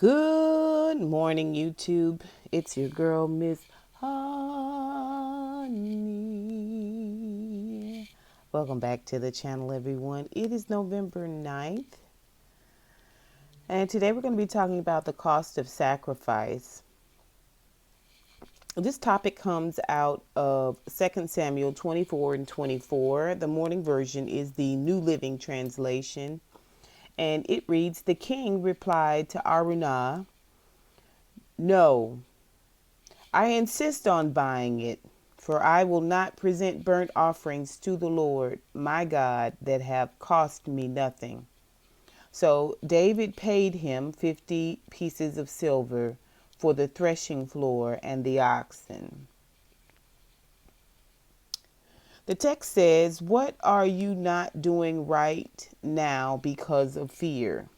Good morning, YouTube. It's your girl, Miss Honey. Welcome back to the channel, everyone. It is November 9th, and today we're going to be talking about the cost of sacrifice. This topic comes out of 2 Samuel 24 and 24. The morning version is the New Living Translation, and it reads, "The king replied to Araunah, 'No, I insist on buying it, for I will not present burnt offerings to the Lord my God that have cost me nothing.' So David paid him 50 pieces of silver for the threshing floor and the oxen." The text says, "What are you not doing right now because of fear?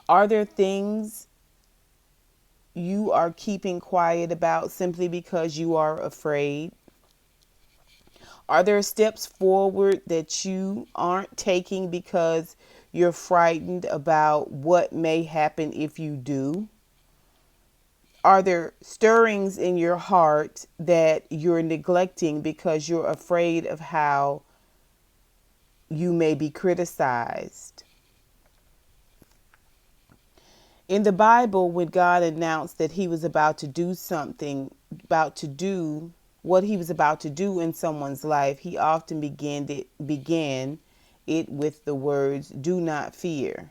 Are there things you are keeping quiet about simply because you are afraid? Are there steps forward that you aren't taking because you're frightened about what may happen if you do? Are there stirrings in your heart that you're neglecting because you're afraid of how you may be criticized?" In the Bible, when God announced that he was about to do something, about to do what he was about to do in someone's life, he often began it with the words, "Do not fear."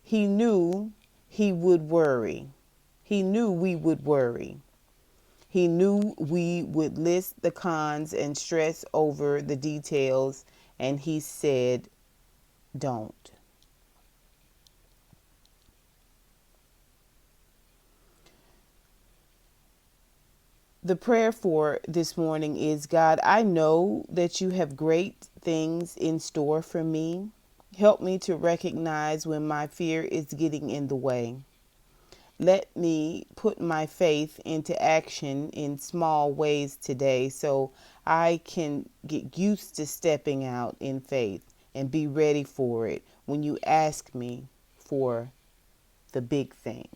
He knew he would worry. He knew we would worry. He knew we would list the cons and stress over the details, and he said, "Don't." The prayer for this morning is, "God, I know that you have great things in store for me. Help me to recognize when my fear is getting in the way. Let me put my faith into action in small ways today so I can get used to stepping out in faith and be ready for it when you ask me for the big thing."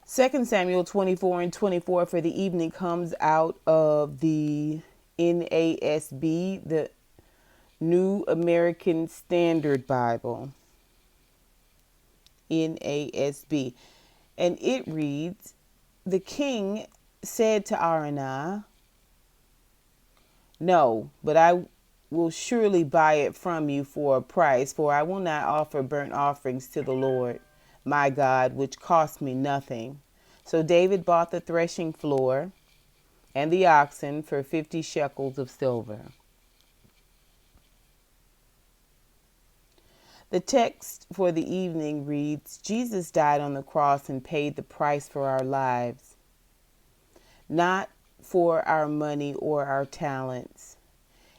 2 Samuel 24 and 24 for the evening comes out of the NASB, the New American Standard Bible. NASB. And it reads, "The king said to Araunah, 'No, but I will surely buy it from you for a price, for I will not offer burnt offerings to the Lord my God, which cost me nothing.' So David bought the threshing floor and the oxen for 50 shekels of silver." The text for the evening reads, "Jesus died on the cross and paid the price for our lives, not for our money or our talents.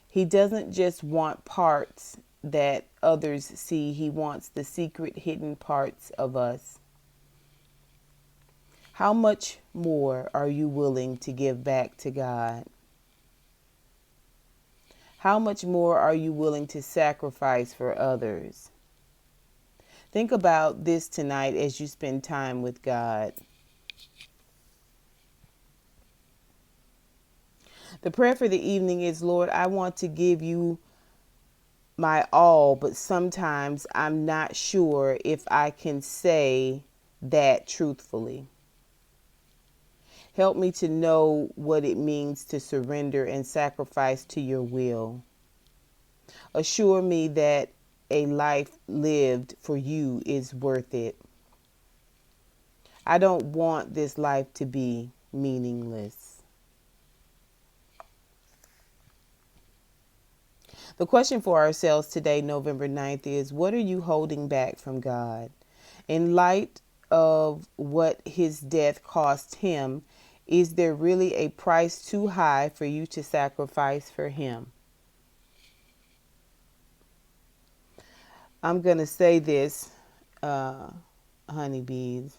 He doesn't just want parts that others see. He wants the secret hidden parts of us. How much more are you willing to give back to God? How much more are you willing to sacrifice for others?" Think about this tonight as you spend time with God. The prayer for the evening is, "Lord, I want to give you my all, but sometimes I'm not sure if I can say that truthfully. Help me to know what it means to surrender and sacrifice to your will. Assure me that a life lived for you is worth it. I don't want this life to be meaningless." The question for ourselves today, November 9th, is, what are you holding back from God? In light of what his death cost him, is there really a price too high for you to sacrifice for him? I'm going to say this, honeybees,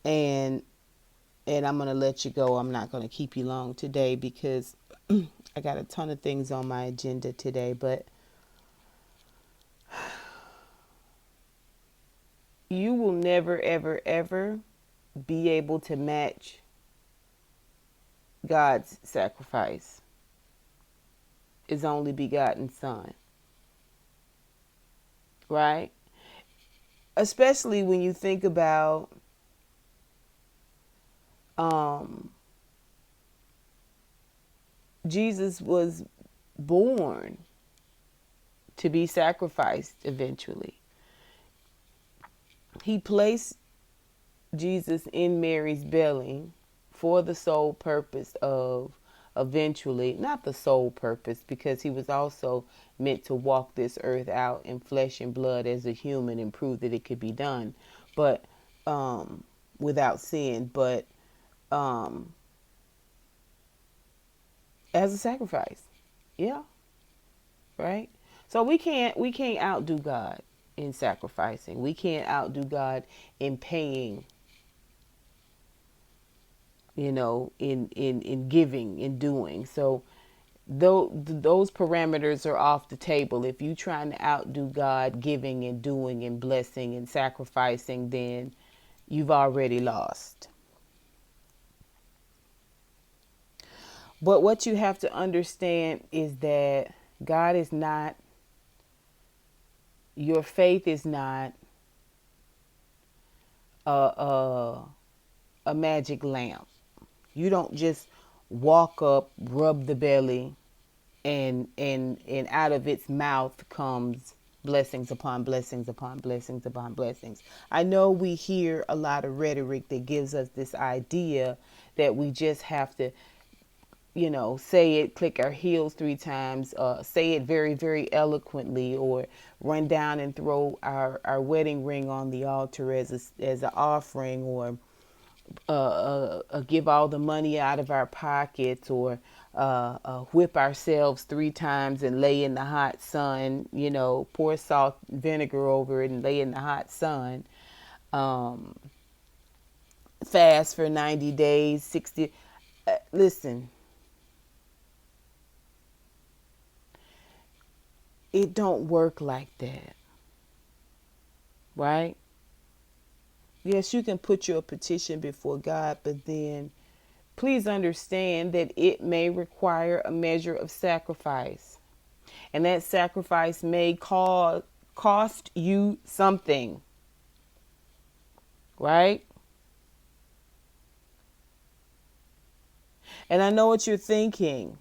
and I'm going to let you go. I'm not going to keep you long today because I got a ton of things on my agenda today, but you will never, ever, ever be able to match God's sacrifice, His only begotten Son, right? Especially when you think about um, Jesus was born to be sacrificed eventually. He placed Jesus in Mary's belly for the sole purpose of eventually, not the sole purpose, because he was also meant to walk this earth out in flesh and blood as a human and prove that it could be done, but without sin, but um, as a sacrifice. Yeah, right. So we can't outdo God in sacrificing. We can't outdo God in paying, in giving and doing. So those parameters are off the table. If you're trying to outdo God giving and doing and blessing and sacrificing, then you've already lost. But what you have to understand is that God is not, your faith is not a, a magic lamp. You don't just walk up, rub the belly, and out of its mouth comes blessings upon blessings upon blessings upon blessings. I know we hear a lot of rhetoric that gives us this idea that we just have to, say it, click our heels 3 times, say it very, very eloquently, or run down and throw our wedding ring on the altar as an offering, or give all the money out of our pockets, or whip ourselves 3 times and lay in the hot sun, pour salt and vinegar over it and lay in the hot sun, fast for 90 days, 60. Listen, it don't work like that, right? Yes, you can put your petition before God, but then please understand that it may require a measure of sacrifice. And that sacrifice may cost you something, right? And I know what you're thinking.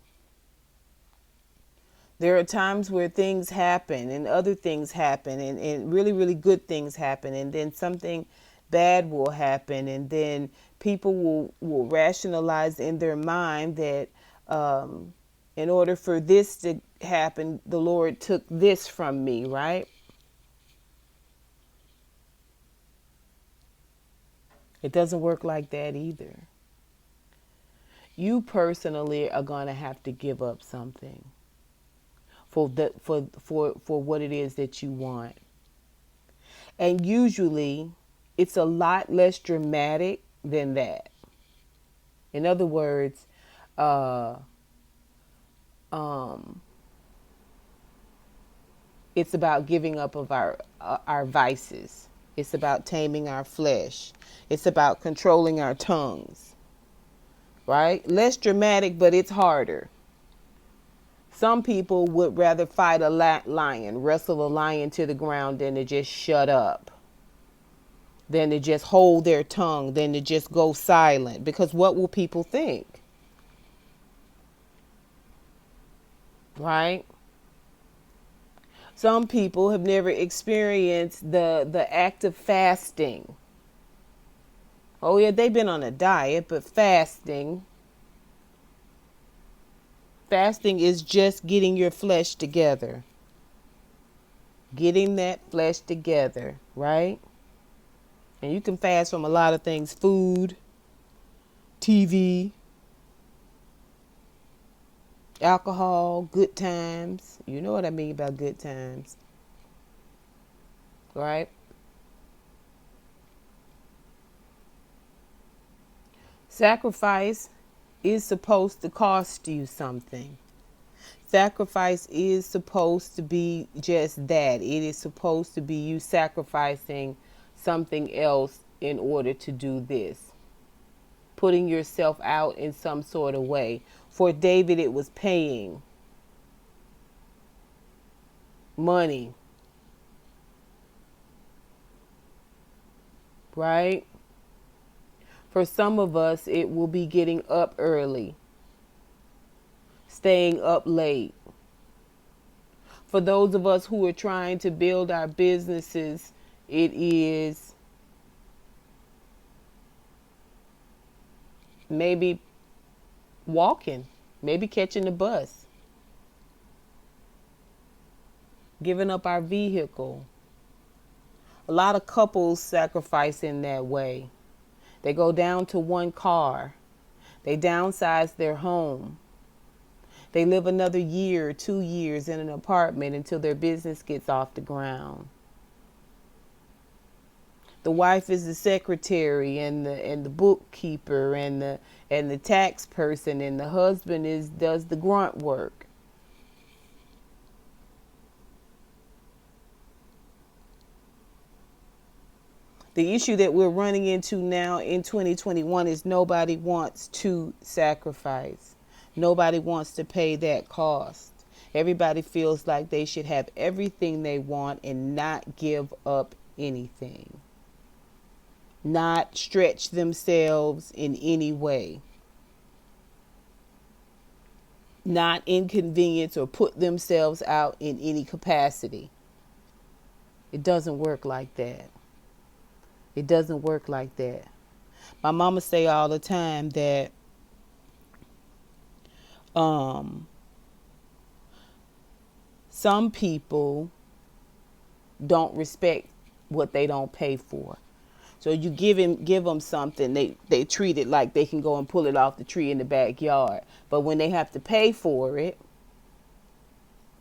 There are times where things happen and other things happen, and really, really good things happen, and then something bad will happen, and then people will rationalize in their mind that in order for this to happen, the Lord took this from me, right? It doesn't work like that either. You personally are going to have to give up something for what it is that you want. And usually it's a lot less dramatic than that. In other words, uh, um, it's about giving up of our vices. It's about taming our flesh. It's about controlling our tongues, right? Less dramatic, but it's harder. Some people would rather fight a lion, wrestle a lion to the ground, than to just shut up, than to just hold their tongue, than to just go silent. Because what will people think? Right? Some people have never experienced the act of fasting. Oh yeah, they've been on a diet, but fasting is just getting your flesh together. Getting that flesh together, right? And you can fast from a lot of things: food, TV, alcohol, good times. You know what I mean about good times, right? Sacrifice is supposed to cost you something. Sacrifice is supposed to be just that. It is supposed to be you sacrificing something else in order to do this. Putting yourself out in some sort of way. For David, it was paying money. Right? For some of us, it will be getting up early, staying up late. For those of us who are trying to build our businesses, it is maybe walking, maybe catching the bus, giving up our vehicle. A lot of couples sacrifice in that way. They go down to one car. They downsize their home. They live another year or 2 years in an apartment until their business gets off the ground. The wife is the secretary and the bookkeeper and the tax person, and the husband does the grunt work. The issue that we're running into now in 2021 is nobody wants to sacrifice. Nobody wants to pay that cost. Everybody feels like they should have everything they want and not give up anything. Not stretch themselves in any way. Not inconvenience or put themselves out in any capacity. It doesn't work like that. It doesn't work like that. My mama say all the time that some people don't respect what they don't pay for. So you give them something, they treat it like they can go and pull it off the tree in the backyard. But when they have to pay for it,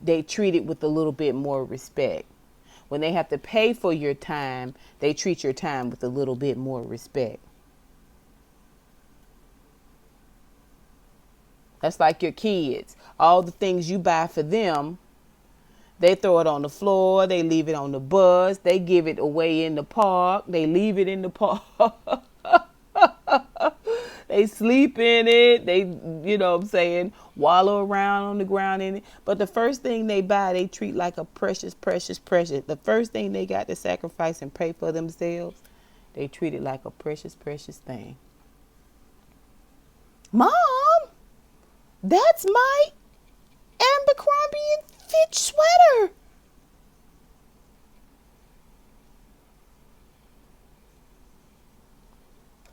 they treat it with a little bit more respect. When they have to pay for your time, they treat your time with a little bit more respect. That's like your kids. All the things you buy for them, they throw it on the floor, they leave it on the bus, they give it away in the park, they leave it in the park. They sleep in it, they, wallow around on the ground in it. But the first thing they buy, they treat like a precious, precious, precious. The first thing they got to sacrifice and pay for themselves, they treat it like a precious, precious thing. Mom, that's my Abercrombie and Fitch sweater.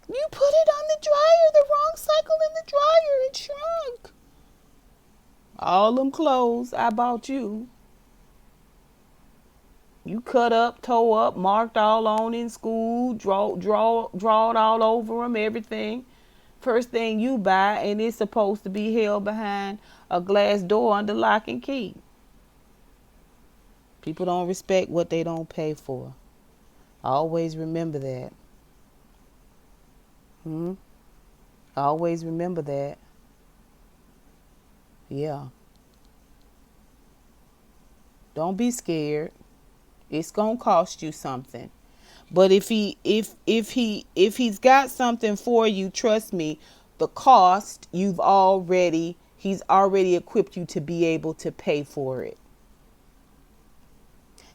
You put it on the dryer, the wrong cycle in the dryer, it shrunk. All them clothes I bought you, you cut up, tore up, marked all on in school, drawed all over them, everything. First thing you buy, and it's supposed to be held behind a glass door under lock and key. People don't respect what they don't pay for. Always remember that. Always remember that. Yeah. Don't be scared. It's gonna cost you something. But if he's got something for you, trust me, the cost he's already equipped you to be able to pay for it.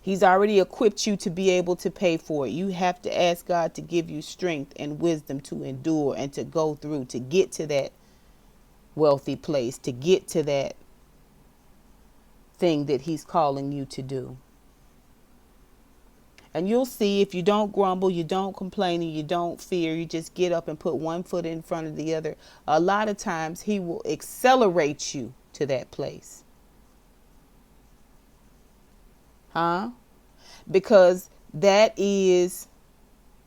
He's already equipped you to be able to pay for it. You have to ask God to give you strength and wisdom to endure and to go through, to get to that wealthy place, to get to that thing that he's calling you to do. And you'll see, if you don't grumble, you don't complain, and you don't fear, you just get up and put one foot in front of the other. A lot of times he will accelerate you to that place. Because that is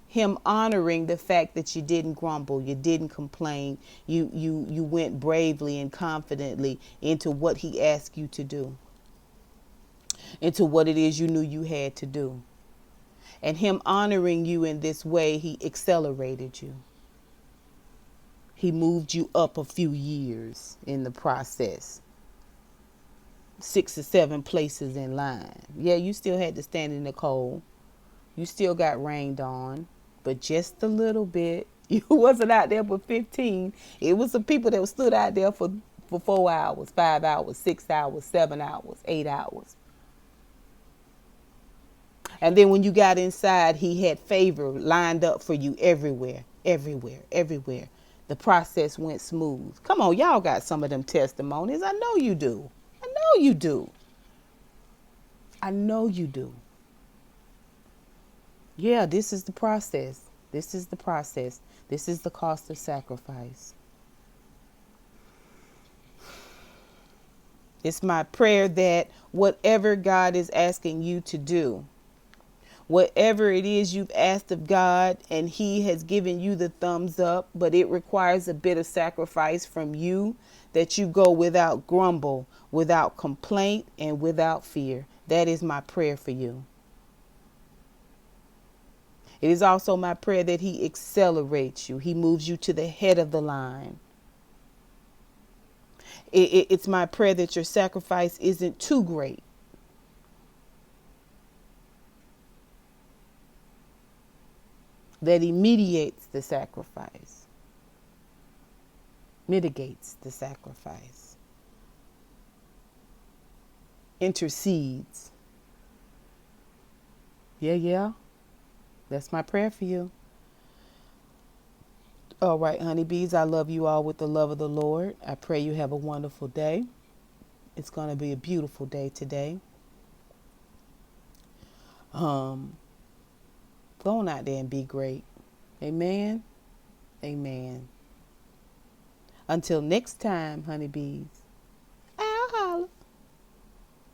him honoring the fact that you didn't grumble, you didn't complain, you went bravely and confidently into what he asked you to do, into what it is you knew you had to do. And him honoring you in this way, he accelerated you. He moved you up a few years in the process. 6 or 7 places in line. Yeah, you still had to stand in the cold. You still got rained on, but just a little bit. You wasn't out there for 15. It was the people that stood out there for 4 hours, 5 hours, 6 hours, 7 hours, 8 hours. And then when you got inside, he had favor lined up for you everywhere, everywhere, everywhere. The process went smooth. Come on, y'all got some of them testimonies. I know you do. I know you do. I know you do. Yeah, this is the process. This is the process. This is the cost of sacrifice. It's my prayer that whatever God is asking you to do, whatever it is you've asked of God and he has given you the thumbs up, but it requires a bit of sacrifice from you, that you go without grumble, without complaint, and without fear. That is my prayer for you. It is also my prayer that he accelerates you. He moves you to the head of the line. It's my prayer that your sacrifice isn't too great. That he mediates the sacrifice, mitigates the sacrifice, intercedes. Yeah. That's my prayer for you. All right, honeybees, I love you all with the love of the Lord. I pray you have a wonderful day. It's going to be a beautiful day today. Go on out there and be great. Amen. Amen. Until next time, honeybees.